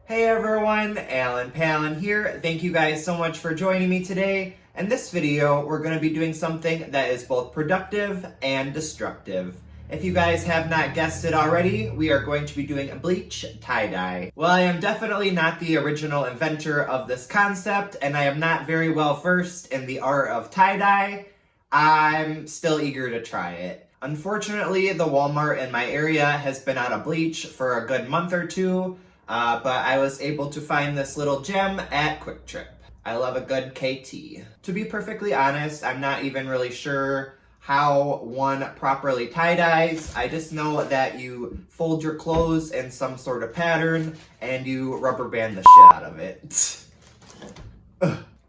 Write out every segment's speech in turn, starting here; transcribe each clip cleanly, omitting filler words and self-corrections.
Hey everyone, allenpallen here. Thank you guys so much for joining me today. In this video, we're going to be doing something that is both productive and destructive. If you guys have not guessed it already, we are going to be doing a bleach tie-dye. Well, I am definitely not the original inventor of this concept, and I am not very well versed in the art of tie-dye. I'm still eager to try it. Unfortunately, the Walmart in my area has been out of bleach for a good month or two, but I was able to find this little gem at Quick Trip. I love a good KT. To be perfectly honest, I'm not even really sure how one properly tie-dyes. I just know that you fold your clothes in some sort of pattern and you rubber band the shit out of it.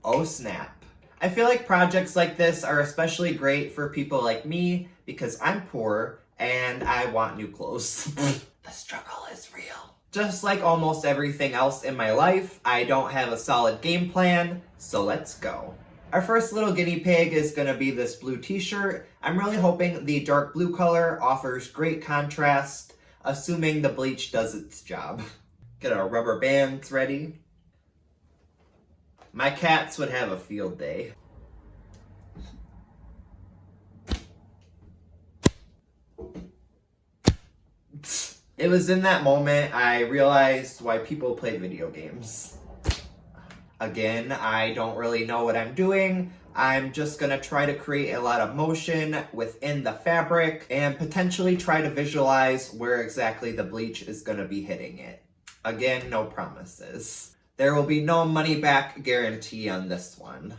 Oh snap. I feel like projects like this are especially great for people like me because I'm poor and I want new clothes. The struggle is real. Just like almost everything else in my life, I don't have a solid game plan, so let's go. Our first little guinea pig is going to be this blue t-shirt. I'm really hoping the dark blue color offers great contrast, assuming the bleach does its job. Get our rubber bands ready. My cats would have a field day. It was in that moment I realized why people play video games. Again, I don't really know what I'm doing. I'm just gonna try to create a lot of motion within the fabric and potentially try to visualize where exactly the bleach is gonna be hitting it. Again, no promises. There will be no money back guarantee on this one.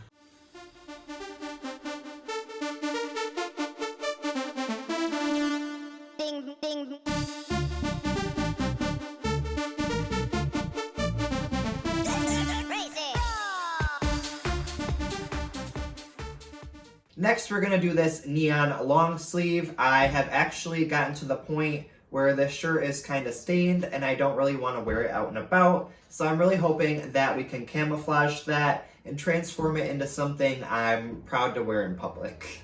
Next, we're gonna do this neon long sleeve. I have actually gotten to the point where this shirt is kind of stained and I don't really want to wear it out and about. So I'm really hoping that we can camouflage that and transform it into something I'm proud to wear in public.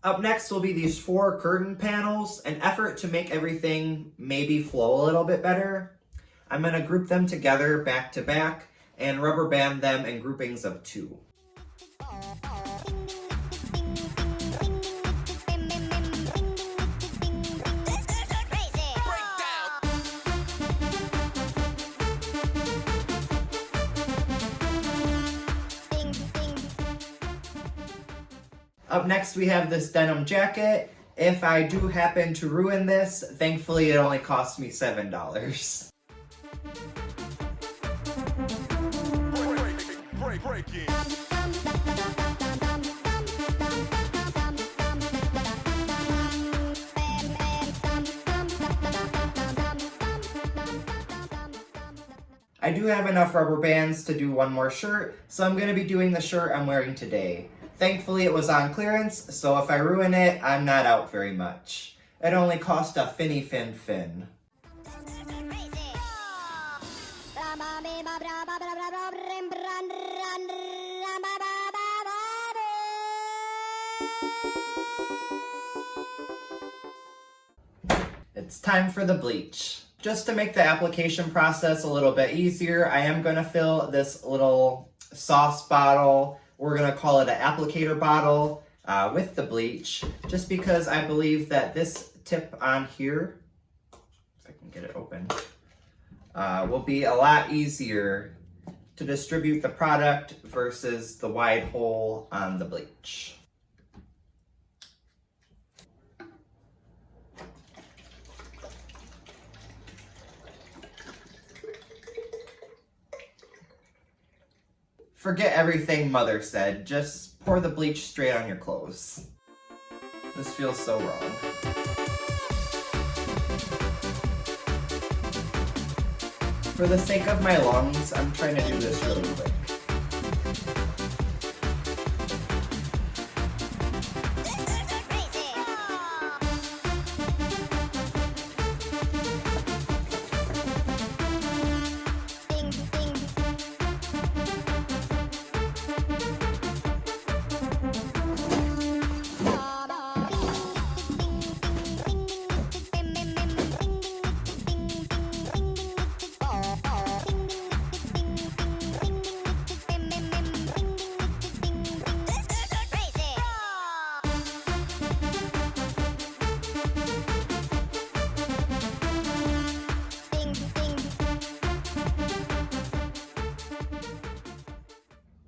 Up next will be these 4 curtain panels, an effort to make everything maybe flow a little bit better. I'm going to group them together back to back and rubber band them in groupings of 2. Up next we have this denim jacket. If I do happen to ruin this, thankfully it only cost me $7. I do have enough rubber bands to do one more shirt, so I'm going to be doing the shirt I'm wearing today. Thankfully it was on clearance, so if I ruin it, I'm not out very much. It only cost a finny fin. It's time for the bleach. Just to make the application process a little bit easier, I am going to fill this little sauce bottle. We're going to call it an applicator bottle with the bleach, just because I believe that this tip on here, if I can get it open, will be a lot easier to distribute the product versus the wide hole on the bleach. Forget everything Mother said, just pour the bleach straight on your clothes. This feels so wrong. For the sake of my lungs, I'm trying to do this really quick.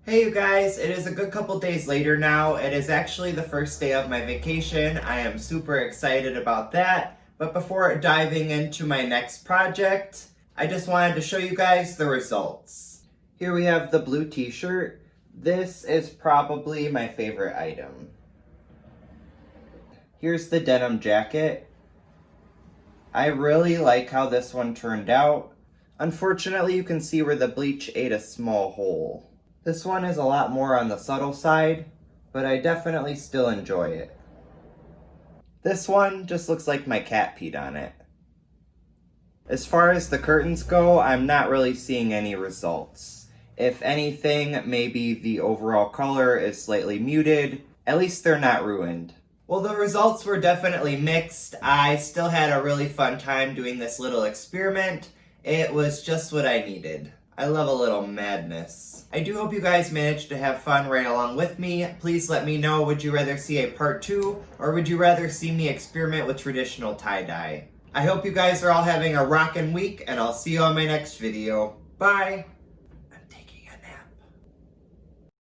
Hey you guys, it is a good couple days later now. It is actually the first day of my vacation. I am super excited about that. But before diving into my next project, I just wanted to show you guys the results. Here we have the blue t-shirt. This is probably my favorite item. Here's the denim jacket. I really like how this one turned out. Unfortunately, you can see where the bleach ate a small hole. This one is a lot more on the subtle side, but I definitely still enjoy it. This one just looks like my cat peed on it. As far as the curtains go, I'm not really seeing any results. If anything, maybe the overall color is slightly muted. At least they're not ruined. Well, the results were definitely mixed. I still had a really fun time doing this little experiment. It was just what I needed. I love a little madness. I do hope you guys managed to have fun right along with me. Please let me know, would you rather see a part 2 or would you rather see me experiment with traditional tie-dye? I hope you guys are all having a rockin' week and I'll see you on my next video. Bye!